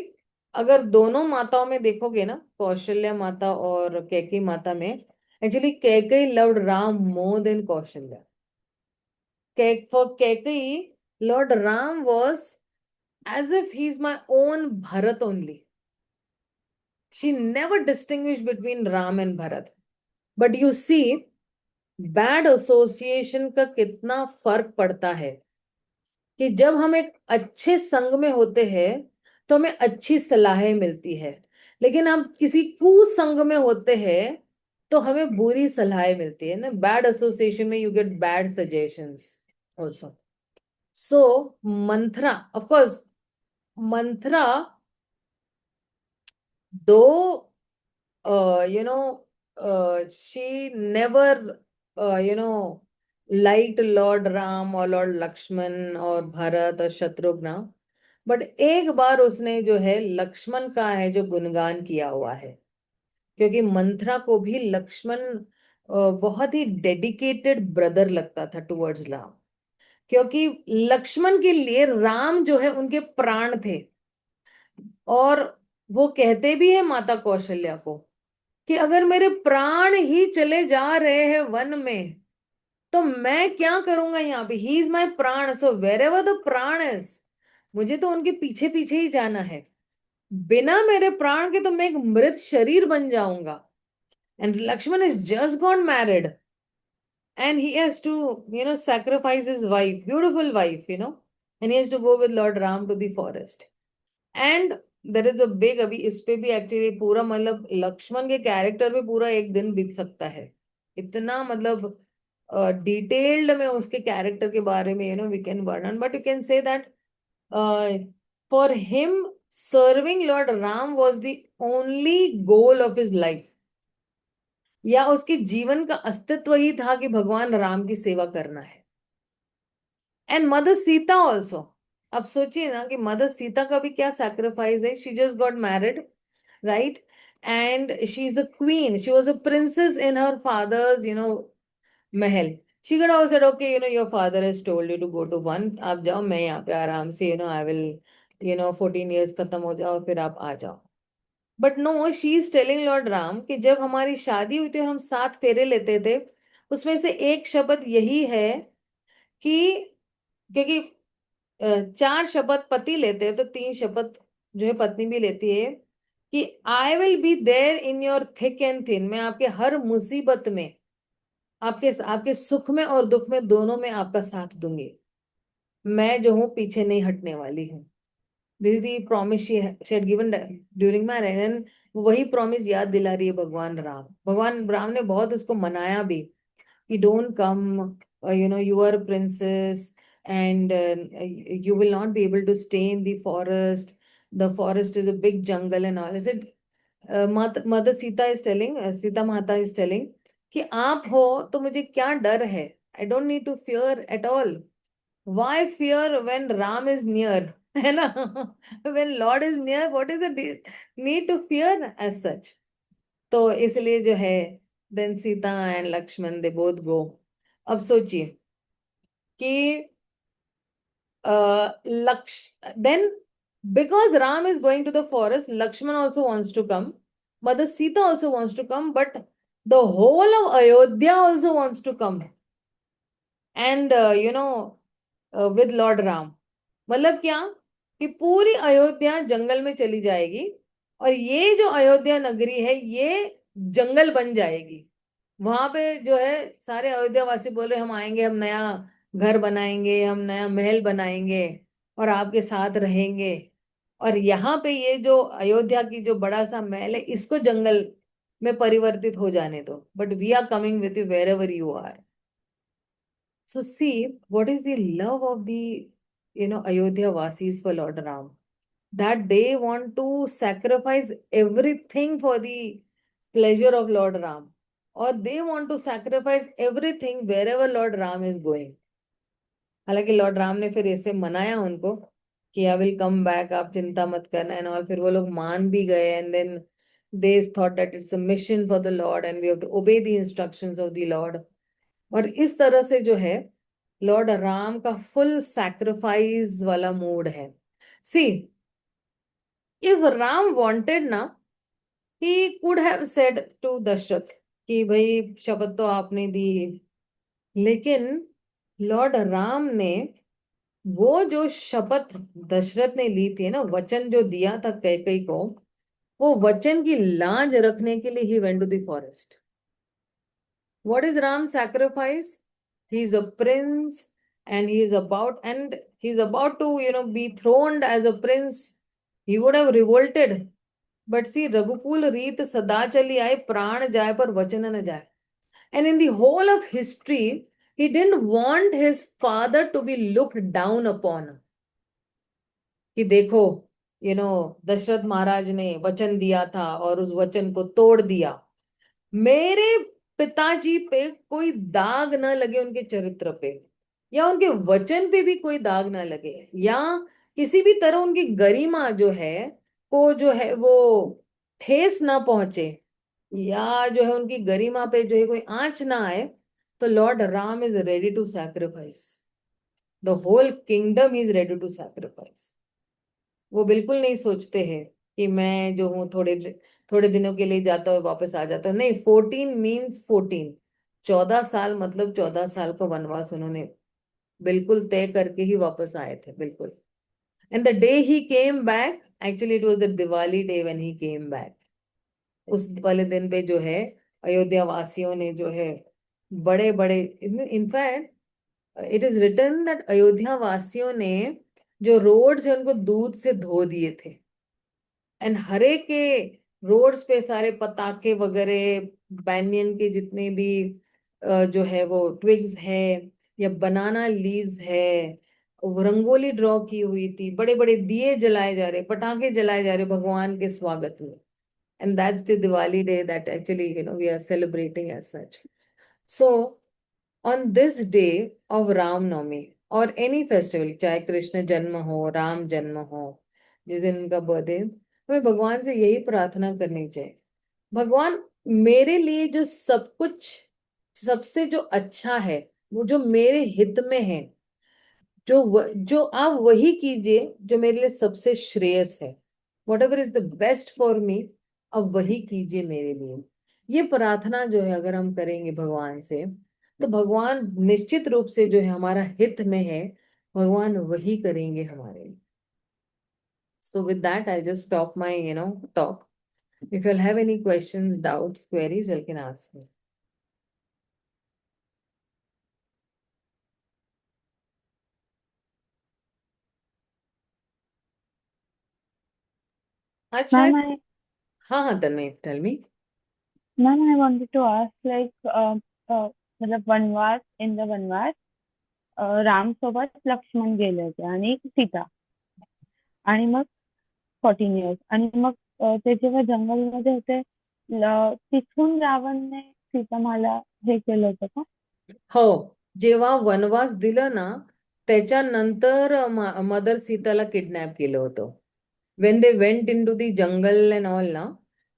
अगर दोनों माताओं में देखोगे ना, कौशल्या माता और कैकेयी माता में, actually Kaikeyi loved Ram more than Kaushalya. For Kaikeyi, Lord Ram was as if he's my own Bharat only. She never distinguished between Ram and Bharat. But you see, bad association का कितना फर्क पड़ता है, कि जब हम एक अच्छे संग में होते हैं तो हमें अच्छी सलाहें मिलती है, लेकिन हम किसी कुसंग में होते हैं तो हमें बुरी सलाहें मिलती है ना। बैड एसोसिएशन में you get bad suggestions also. So Manthara, of course Manthara, दो she never, liked Lord Ram or Lord Lakshman or Bharat or Shatrugna, but एक बार उसने जो है लक्ष्मण का है जो गुणगान किया हुआ है, क्योंकि मंथरा को भी लक्ष्मण बहुत ही डेडिकेटेड ब्रदर लगता था टुवर्ड्स राम, क्योंकि लक्ष्मण के लिए राम जो है उनके प्राण थे। और वो कहते भी है माता कौशल्या को कि अगर मेरे प्राण ही चले जा रहे हैं वन में तो मैं क्या करूंगा यहाँ पे, ही इज माई प्राण, सो वेर एवर द प्राण इज, मुझे तो उनके पीछे पीछे ही जाना है। बिना मेरे प्राण के तो मैं एक मृत शरीर बन जाऊंगा। And Lakshman is just gone married and he has to, sacrifice his wife, beautiful wife, and he has to go with Lord Ram to the forest. And there is a big, अभी इस पे भी एक्चुअली पूरा मतलब लक्ष्मण के character पे पूरा एक दिन बीत सकता है, इतना मतलब डिटेल्ड में उसके कैरेक्टर के बारे में वी कैन वर्णन। But you can say that for him serving Lord Ram was the only goal of his life, या उसके जीवन का अस्तित्व ही था कि भगवान राम की सेवा करना है। एंड मदर सीता ऑल्सो, अब सोचिए ना कि मदर सीता का भी क्या सैक्रिफाइस है। She just got married, right, and she is a queen, she was a princess in her father's महल। She could have said, okay, your father has told you to go to one, आप जाओ, मैं यहाँ पे आराम से, I will, 14 years खत्म हो जाओ फिर आप आ जाओ। But no, she is telling lord Ram कि जब हमारी शादी हुई थी और हम 7 फेरे लेते थे, उसमें से एक शपथ यही है कि, क्योंकि 4 शपथ पति लेते हैं तो 3 शपथ जो है पत्नी भी लेती है, कि I will be there in your thick and thin, मैं आपके हर मुसीबत में, आपके आपके सुख में और दुख में दोनों में आपका साथ दूंगी, मैं जो हूं पीछे नहीं हटने वाली हूँ। This is the promise she had given during marriage, and वही प्रॉमिस याद दिला रही है भगवान राम। भगवान राम ने बहुत उसको मनाया भी कि don't come, you are a princess, and you will not be able to stay in the forest, the forest is a big jungle and all. Is it mother Sita is telling, Sita Mata is telling कि आप हो तो मुझे क्या डर है, I don't need to fear at all. Why fear when Ram is near? है ना? When Lord is near, what is the need to fear as such? तो इसलिए जो है, then Sita and Lakshman they both go. अब सोचिए कि लक्ष्य, then because Ram is going to the forest, Lakshman also wants to come, mother Sita also wants to come, but the whole of Ayodhya also wants to come. And with lord Ram. मतलब क्या, कि पूरी अयोध्या जंगल में चली जाएगी, और ये जो अयोध्या नगरी है ये जंगल बन जाएगी। वहां पे जो है सारे अयोध्या वासी बोल रहे हम आएंगे, हम नया घर बनाएंगे, हम नया महल बनाएंगे और आपके साथ रहेंगे। और यहाँ पे ये जो अयोध्या की जो बड़ा सा महल है इसको जंगल में परिवर्तित हो जाने दो, but we are coming with you wherever you are. So see, what is the love of the, Ayodhya Vasis for Lord Ram? That they want to sacrifice everything for the pleasure of Lord Ram, or they want to sacrifice everything wherever Lord Ram is going. हालांकि Lord Ram ने फिर ऐसे मनाया उनको कि I will come back, आप चिंता मत करना एंड ऑल। फिर वो लोग मान भी गए, and then they thought that it's a mission for the lord and we have to obey the instructions of the lord. और इस तरह से जो है लॉर्ड राम का फुल सैक्रिफाइस वाला मूड है। सी, इफ राम वांटेड ना, he could have said to Dasharath कि भाई शपथ तो आपने दी, लेकिन लॉर्ड राम ने वो जो शपथ दशरथ ने ली थी ना, वचन जो दिया था कैकेयी को, वो वचन की लाज रखने के लिए he went to the forest. What is Ram's sacrifice? He is a prince, and he's about to, be throned as a prince. He would have revolted. But see, Raghukul Reet Sada Chali Aaye, Pran Jaye par Vachan na jaye. And in the whole of history, he didn't want his father to be looked down upon. कि देखो, दशरथ महाराज ने वचन दिया था और उस वचन को तोड़ दिया। मेरे पिताजी पे कोई दाग ना लगे, उनके चरित्र पे या उनके वचन पे भी कोई दाग ना लगे, या किसी भी तरह उनकी गरिमा जो है को जो है वो ठेस ना पहुंचे, या जो है उनकी गरिमा पे जो है कोई आंच ना आए, तो lord Ram is ready to sacrifice the whole kingdom, is ready to sacrifice. वो बिल्कुल नहीं सोचते हैं कि मैं जो हूँ थोड़े दिनों के लिए जाता हूँ वापस आ जाता हूँ। नहीं, 14 मीन्स 14, 14 साल मतलब 14 साल का वनवास उन्होंने बिल्कुल तय करके ही वापस आए थे, बिल्कुल। And the day he came back, actually it was the Diwali day when he came back. उस वाले दिन पे जो है अयोध्या वासियों ने जो है बड़े बड़े, in fact it is written that Ayodhya वासियों ने जो रोड्स है उनको दूध से धो दिए थे। एंड हरे के रोड्स पे सारे पताके वगैरह, बैनियन के जितने भी जो है वो ट्विग्स है या बनाना लीव्स है, वो रंगोली ड्रॉ की हुई थी, बड़े बड़े दिए जलाए जा रहे, पटाखे जलाए जा रहे भगवान के स्वागत में। And that's the Diwali day that actually we are celebrating as such. So on this day of Ramnavami और एनी फेस्टिवल, चाहे कृष्ण जन्म हो, राम जन्म हो, जिस दिन उनका बर्थडे, हमें भगवान से यही प्रार्थना करनी चाहिए, भगवान मेरे लिए जो सब कुछ सबसे जो अच्छा है, वो जो मेरे हित में है, जो आप वही कीजिए जो मेरे लिए सबसे श्रेयस है। What ever is the best for me, अब वही कीजिए मेरे लिए। ये प्रार्थना जो है अगर हम करेंगे भगवान से, तो भगवान निश्चित रूप से जो है हमारा हित में है, भगवान वही करेंगे हमारे लिए। So with that I just stop my talk. If you have any questions, doubts, queries, you can ask me. आज Ma'am, शायद, I हाँ हाँ Tanmay, tell me. ma'am, I wanted to ask मतलब वनवास इन द वनवास राम सोबत लक्ष्मण गेले होते आणि सीता आणि मग 14 इयर्स आणि मग ते जेव्हा जंगलमध्ये होते तिथून रावणने सीतामाला हे केलं होतं का? हो, जेव्हा वनवास दिलं ना, त्याच्यानंतर मदर सीताला किडनॅप केलं होतं. When they went into the jungle and all now,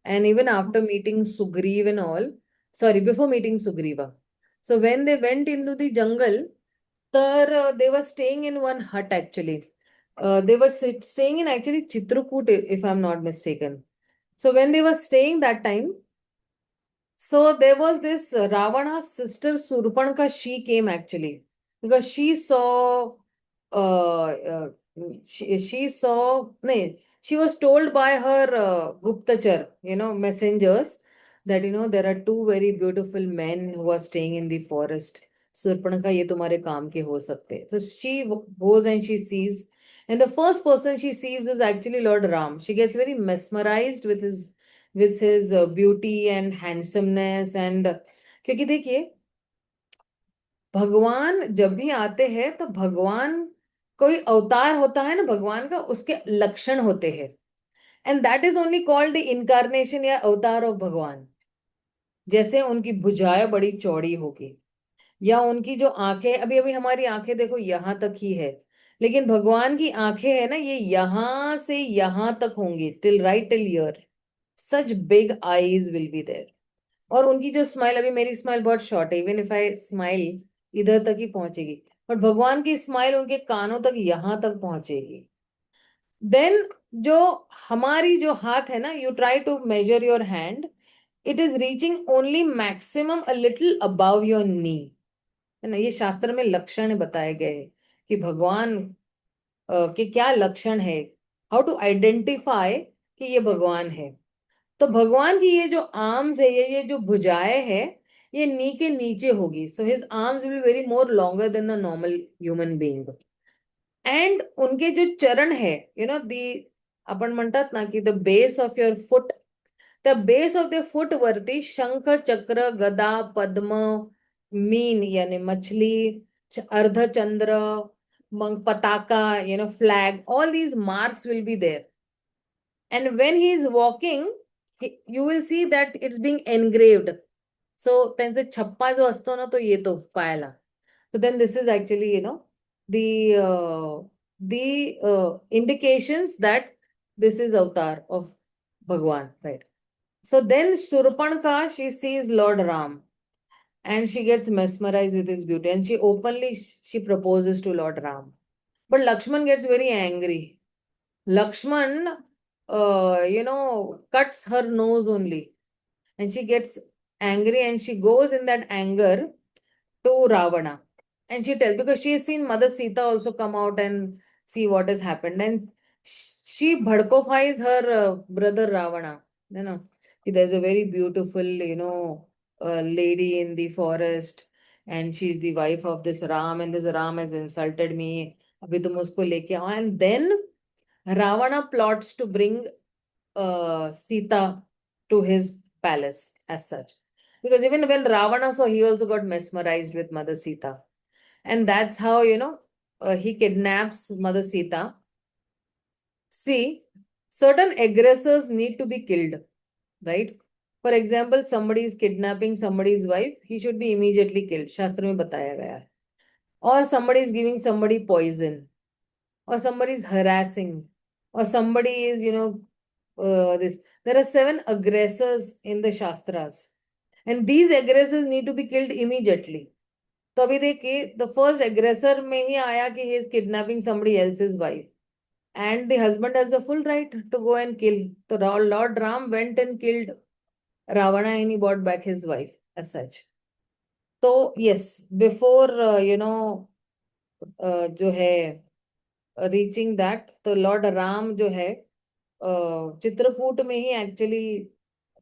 and even after meeting Sugriv and all, sorry, before meeting Sugriva. So when they went into the jungle, they were staying in one hut actually. They were staying in actually Chitrakoot, if I'm not mistaken. So when they were staying that time, so there was this Ravana's sister Surpanka, she came actually. because uh, she saw, no, she was told by her Guptachar, messengers, that there are two very beautiful men who are staying in the forest. Surpanakha, ye tumhare kaam ke ho sakte. So she goes and she sees, and the first person she sees is actually Lord Ram. She gets very mesmerized with his beauty and handsomeness, and क्योंकि देखिए, भगवान जब भी आते हैं तो भगवान, कोई अवतार होता है ना भगवान का, उसके लक्षण होते हैं, and that is only called the incarnation या अवतार ऑफ भगवान। जैसे उनकी भुजाएं बड़ी चौड़ी होगी, या उनकी जो आंखें, अभी अभी हमारी आंखें देखो यहाँ तक ही है, लेकिन भगवान की आंखें है ना, ये यहाँ से यहाँ तक होंगी, till right till ear, such big eyes will be there. और उनकी जो स्माइल, अभी मेरी स्माइल बहुत शॉर्ट है, इवन इफ आई स्माइल इधर तक ही पहुंचेगी, बट भगवान की स्माइल उनके कानों तक यहां तक पहुंचेगी। देन जो हमारी जो हाथ है ना, you try to measure your hand, it is reaching only maximum a little above your knee, है ना। ये शास्त्र में लक्षण बताए गए हैं कि भगवान के क्या लक्षण है, हाउ टू आइडेंटिफाई कि ये भगवान है। तो भगवान की ये जो आर्म्स है, ये जो भुजाएं है, ये नी के नीचे होगी, so his arms will be very more longer than the normal human being. And उनके जो चरण है, दी, आपण म्हणतात ना की the base of your foot, the base of the foot वरती शंख, चक्र, गदा, पद्म, मीन यानी मछली, अर्धचंद्र, मग पताका, flag, all these marks will be there. And when he is walking, you will see that it's being engraved. So त्यांचे छप्पा जो असतो ना, तो येतो पायाला. So then this is actually, the indications that this is avatar of Bhagwan, right? So then Surpanka, she sees Lord Ram, and she gets mesmerized with his beauty, and she openly she proposes to Lord Ram. But Lakshman gets very angry. Lakshman, cuts her nose only, and she gets angry, and she goes in that anger to Ravana. And she tells, because she has seen Mother Sita also come out and see what has happened. And she bhadkofies her brother Ravana. There's a very beautiful, lady in the forest, and she's the wife of this Ram, and this Ram has insulted me. Abhi tum usko leke aao. And then Ravana plots to bring Sita to his palace as such. Because even when Ravana saw, he also got mesmerized with Mother Sita. And that's how, he kidnaps Mother Sita. See, certain aggressors need to be killed, right? For example, somebody is kidnapping somebody's wife, he should be immediately killed. Shastra में बताया गया है. Or somebody is giving somebody poison, or somebody is harassing, or somebody is, this. There are 7 aggressors in the Shastras, and these aggressors need to be killed immediately. तो अभी देखिए, the first aggressor में ही आया कि he is kidnapping somebody else's wife, and the husband has the full right to go and kill. तो lord Ram went and killed Ravana, and he bought back his wife as such. तो yes, before जो है reaching that, तो lord Ram जो है चित्रकूट में ही actually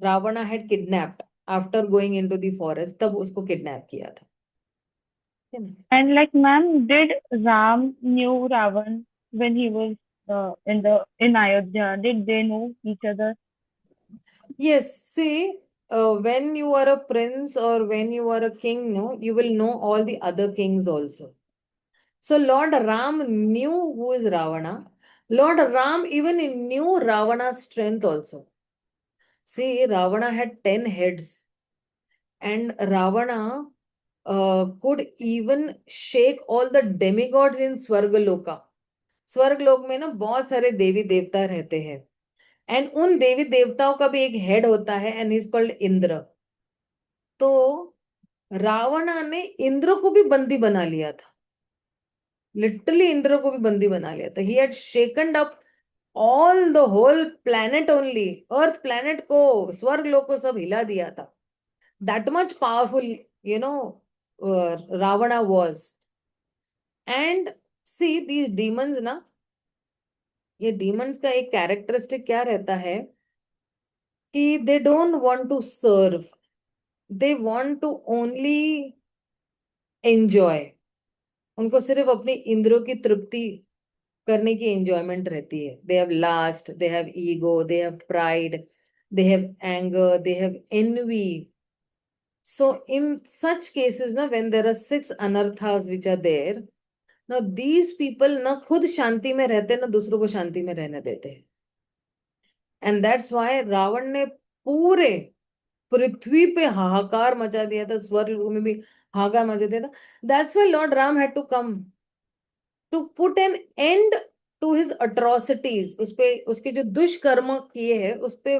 Ravana had kidnapped after going into the forest, तब उसको किडनैप किया था. And like, ma'am, did Ram knew Ravan when he was in Ayodhya? Did they know each other? Yes, see, when you are a prince or when you are a king, no, you will know all the other kings also. So Lord Ram knew who is Ravana. Lord Ram even knew Ravana's strength also. See, Ravana had 10 heads, and Ravana could even shake all the demigods in Swargaloka. स्वर्गलोक में ना बहुत सारे देवी देवता रहते हैं, and उन देवी देवताओं का भी एक हेड होता है, एंड इज कॉल्ड इंद्र. तो रावणा ने इंद्र को भी बंदी बना लिया था, लिटरली इंद्र को भी बंदी बना लिया था. He had shaken up all the whole planet, only earth planet को, स्वर्ग लोक को सब हिला दिया था. That much powerful, Ravana was. And see these demons ना, ये डीमंस का एक कैरेक्टरिस्टिक क्या रहता है कि they don't want to serve, they want to only enjoy. उनको सिर्फ अपनी इंद्रियों की तृप्ति करने की एंजॉयमेंट रहती है। They have last, they have ego, they have pride, they have anger, they have envy. So in such cases na, when there are six anarthas which are there, now these people ना खुद शांति में रहते ना दूसरों को शांति में रहने देते हैं। एंड दैट्स व्हाई रावण ने पूरे पृथ्वी पे हाहाकार मचा दिया था, स्वर्ग में भी हाहाकार मचा दिया था। That's why lord Ram had to come to put an end to his atrocities, उस पे उसके जो दुष्कर्म किए हैं उस पे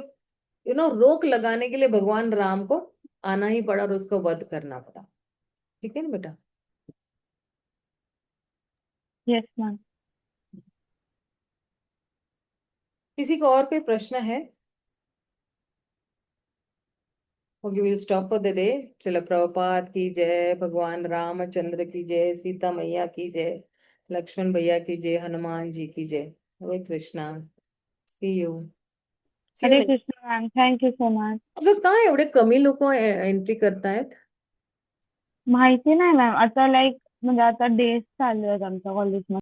रोक लगाने के लिए भगवान राम को आना ही पड़ा और उसको वध करना पड़ा। ठीक है ना बेटा? Yes ma'am. किसी को और कोई प्रश्न है? Okay, will stop for the day. चलो, प्रभुपाद की जय, भगवान रामचंद्र की जय, सीता मैया की जय, लक्ष्मण भैया की जय, हनुमान जी की जय। Hare Krishna. See you. See you Hare next. Krishna ma'am, thank you so much. अगं काय एवढे कमी लोक एंट्री करतायत? माहिती नाही मॅम, आता लाईक म्हणजे आता डेज चालू आहेत आमच्या कॉलेजमध्ये.